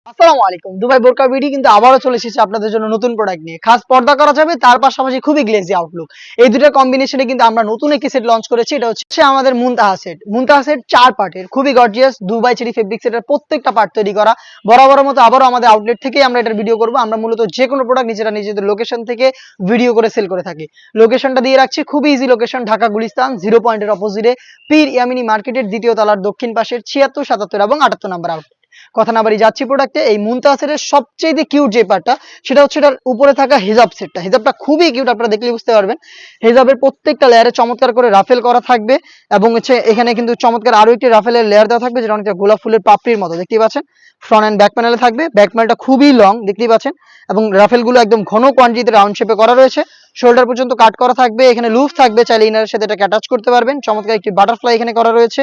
আসসালামু আলাইকুম। দুবাই বোরকা বিডি কিন্তু আবারও চলে এসেছে আপনাদের জন্য নতুন প্রোডাক্ট নিয়ে। খাস পর্দা করা যাবে, তার পাশাপাশি খুবই গ্লেজি আউটলুক। এই দুটার কম্বিনেশনে কিন্তু আমরা নতুন একটি সেট লঞ্চ করেছি। এটা হচ্ছে আমাদের মুনতাহা সেট। মুনতাহা সেট 4 পার্টের, খুবই গর্জিয়াস দুবাই চেরি ফেব্রিক সেটের প্রত্যেকটা পার্ট তৈরি করা। বরাবরের মতো আবারও আমাদের আউটলেট থেকেই আমরা এটার ভিডিও করব। আমরা মূলত যে কোনো প্রোডাক্ট নিজেদের লোকেশন থেকে ভিডিও করে সেল করে থাকি। লোকেশনটা দিয়ে রাখছি, খুবই ইজি লোকেশন, ঢাকা গুলিস্তান 0 পয়েন্টের অপোজিটে পীর ইয়ামিনী মার্কেটের দ্বিতীয় তলার দক্ষিণ পাশের 76, 77 এবং 78 নাম্বার আউটলেট। কথা না বাড়ি যাচ্ছি প্রোডাক্টে। এই মুনতাহা সেটের সবচেয়ে কিউট যে পার্টটা, সেটা হচ্ছে এটার উপরে থাকা হিজাব সেটটা। হিজাবটা খুবই কিউট, আপনারা দেখলে বুঝতে পারবেন। হিজাবের প্রত্যেকটা লেয়ারে চমৎকার করে রাফেল করা থাকবে এবং হচ্ছে এখানে কিন্তু চমৎকার আরো একটি রাফেলের লেয়ার দেওয়া থাকবে, যেটা অনেকটা গোলাপ ফুলের পাপড়ির মতো দেখতেই পাচ্ছেন। ফ্রন্ট এন্ড ব্যাক প্যানেলে থাকবে। ব্যাক প্যানেলটা খুবই লং দেখতেই পাচ্ছেন এবং রাফেলগুলো একদম ঘন কোয়ান্টিটিতে রাউন্ড শেপে করা রয়েছে। শোল্ডার পর্যন্ত কাট করা থাকবে। এখানে লুফ থাকবে, চাইলে ইনারের সাথে এটাকে অ্যাটাচ করতে পারবেন। চমৎকার একটি বাটারফ্লাই এখানে করা রয়েছে।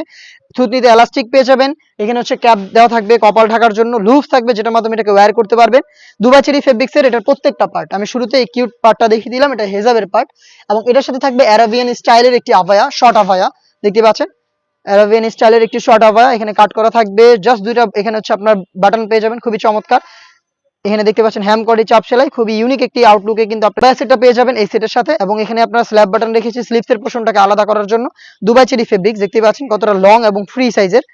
থুতনিতে এলাস্টিক পেয়ে যাবেন। এখানে হচ্ছে ক্যাপ দেওয়া থাকবে কপাল ঢাকার জন্য, লুফ থাকবে যেটার মাধ্যমে এটাকে ওয়্যার করতে পারবেন। দুবাই চেরি ফেব্রিক্সের এটার প্রত্যেকটা পার্ট, আমি শুরুতে এই কিউট পার্টটা দেখিয়ে দিলাম, এটা হেজাবের পার্ট এবং এটার সাথে থাকবে অ্যারাবিয়ান স্টাইলের একটি আভায়া, শর্ট আভায়া দেখতে পাচ্ছেন। অ্যারাবিয়ান স্টাইলের একটি শর্ট আভায়া এখানে কাট করা থাকবে, জাস্ট দুইটা। এখানে হচ্ছে আপনার বাটন পেয়ে যাবেন, খুবই চমৎকার। এখানে দেখতে পাচ্ছেন হ্যাম কডি চাপ সেলাই, খুবই ইউনিক একটি আউটলুকে কিন্তু আপনারা সেটটা পেয়ে যাবেন এই সেটের সাথে। এবং এখানে আপনারা স্ল্যাব বাটন রেখেছি স্লিপসের পোর্শনটাকে আলাদা করার জন্য। দুবাই চেরি ফেব্রিক্স দেখতে পাচ্ছেন কতটা লং এবং ফ্রি সাইজের।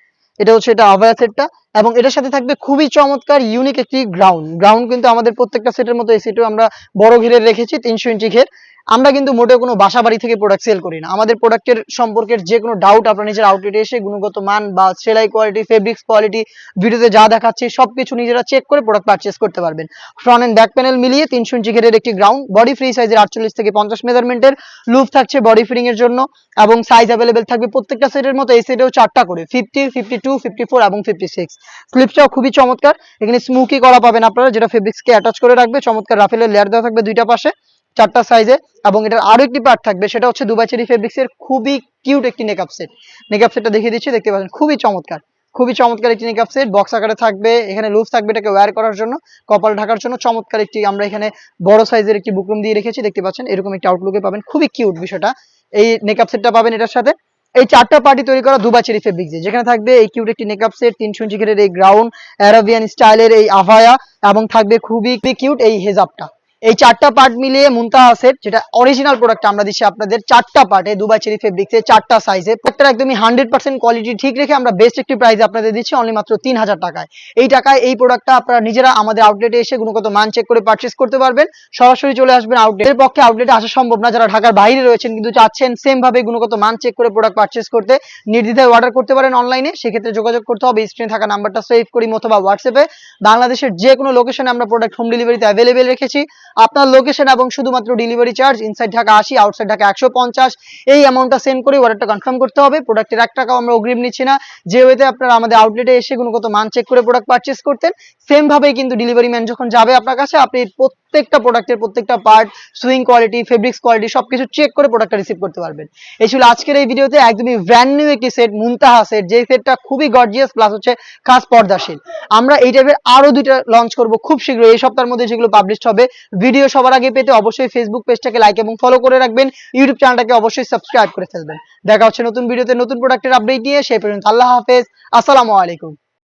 এটা হচ্ছে এটা আভায়া সেটটা এবং এটার সাথে থাকবে খুবই চমৎকার ইউনিক একটি গ্রাউন্ড কিন্তু আমাদের প্রত্যেকটা সেটের মতো এই সেটও আমরা বড় ঘেরের রেখেছি, 300 ইঞ্চি ঘের। আমরা কিন্তু মোটেও কোনো বাসা বাড়ি থেকে প্রোডাক্ট সেল করি না। আমাদের প্রোডাক্টের সম্পর্কের যে কোনো ডাউট আপনার নিজের আউটলেটে এসে গুণগত মান বা সেলাই কোয়ালিটি, ফেব্রিক্স কোয়ালিটি, ভিডিওতে যা দেখাচ্ছি সবকিছু নিজেরা চেক করে প্রোডাক্ট পারচেজ করতে পারবেন। ফ্রন্ট এন্ড ব্যাক প্যানেল মিলিয়ে 300 ইঞ্চি ঘেরের একটি গ্রাউন্ড, বডি ফ্রি সাইজের 48 থেকে 50 মেজারমেন্টের, লুপ থাকছে বডি ফিটিং এর জন্য এবং সাইজ অ্যাভেলেবেল থাকবে প্রত্যেকটা সেটের মতো। এই সেটেও 4টা করে 50, 52, 54 এবং 56। স্লিপসটাও খুবই চমৎকার। এখানে স্মুকি করা পাবেন আপনারা, যেটা ফেব্রিক্সকে অ্যাটাচ করে রাখবে। চমৎকার রাফেলের লেয়ার দেওয়া থাকবে দুইটা পাশে, 4টা সাইজে। এবং এটার আরো একটি পার্ট থাকবে, সেটা হচ্ছে দুবাই চেরি ফেব্রিক্সের খুবই কিউট একটি নেকআপ সেট। নেকআপ সেটটা দেখিয়ে দিচ্ছি, দেখতে পাচ্ছেন খুবই চমৎকার। খুবই চমৎকার একটি নেকআপ সেট, বক্স আকারে থাকবে। এখানে লুজ থাকবে এটাকে ওয়্যার করার জন্য, কপাল ঢাকার জন্য। চমৎকার একটি আমরা এখানে বড় সাইজের একটি বুকরুম দিয়ে রেখেছি, দেখতে পাচ্ছেন এরকম একটি আউটলুকে পাবেন। খুবই কিউট বিষয়টা। এই নেকআপ সেটটা পাবেন এটার সাথে। এই 4টা পার্টি তৈরি করা দুবাই চেরি ফেব্রিক্স, যেখানে থাকবে এই কিউট একটি নেকআপ সেট, 300 ইঞ্চি ঘেরের এই গ্রাউন্ড, অ্যারাবিয়ান স্টাইলের এই আভায়া এবং থাকবে খুবই কিউট এই হেজাবটা। এই 4টা পার্ট মিলিয়ে মুনতাহা সেট, যেটা অরিজিনাল প্রোডাক্ট আমরা দিচ্ছি আপনাদের 4টা পার্টে দুবাই চেরি ফেব্রিক্সে 4টা সাইজে। প্রত্যেকটা একদমই 100% কোয়ালিটি ঠিক রেখে আমরা বেস্ট একটি প্রাইসে আপনাদের দিচ্ছি অনলি মাত্র 3000 টাকায়। এই টাকায় এই প্রোডাক্টটা আপনারা নিজেরা আমাদের আউটলেটে এসে গুণগত মান চেক করে পারচেজ করতে পারবেন। সরাসরি চলে আসবেন আউটলেটের পক্ষে আউটলেটে আসা সম্ভব না, যারা ঢাকার বাইরে রয়েছেন কিন্তু চাচ্ছেন সেম ভাবে গুণগত মান চেক করে প্রোডাক্ট পারচেজ করতে, নির্দ্বিধায় অর্ডার করতে পারেন অনলাইনে। সেক্ষেত্রে যোগাযোগ করতে হবে স্ক্রিনে থাকা নাম্বারটা সেভ করি অথবা হোয়াটসঅ্যাপে। বাংলাদেশের যে কোনো লোকেশনে আমরা প্রোডাক্ট হোম ডেলিভারিতে অ্যাভেলেবেল রেখেছি। আপনার লোকেশন এবং শুধুমাত্র delivery charge, inside Dhaka 80, outside Dhaka 150, এই অ্যামাউন্টটা সেন্ড করে অর্ডারটা কনফার্ম করতে হবে। প্রোডাক্টের 1 টাকাও আমরা অগ্রিম নিচ্ছি না। যে ওয়েতে আপনারা আমাদের আউটলেটে এসে গুণগত মান চেক করে প্রোডাক্ট পারচেজ করতেন, সেম ভাবেই কিন্তু ডেলিভারি ম্যান যখন যাবে আপনার কাছে, আপনি প্রত্যেকটা প্রোডাক্টের প্রত্যেকটা part, swing quality, fabrics quality সবকিছু চেক করে প্রোডাক্টটা রিসিভ করতে পারবেন। এই ছিল আজকের এই ভিডিওতে একদমই ব্র্যান্ড নিউ একটি সেট, মুনতাহা সেট, যে সেটটা খুবই গর্জিয়াস প্লাস হচ্ছে খাস পর্দাশীল। আমরা এই টাইপের আরো 2টা লঞ্চ করব খুব শীঘ্রই, এই সপ্তাহের মধ্যে, যেগুলো পাবলিশ হবে। ভিডিও সবার আগে পেতে অবশ্যই ফেসবুক পেজটাকে লাইক এবং ফলো করে রাখবেন, ইউটিউব চ্যানেলটাকে অবশ্যই সাবস্ক্রাইব করে ফেলবেন। দেখা হচ্ছে নতুন ভিডিওতে নতুন প্রোডাক্টের আপডেট নিয়ে। সেই পর্যন্ত আল্লাহ হাফেজ, আসসালামু আলাইকুম।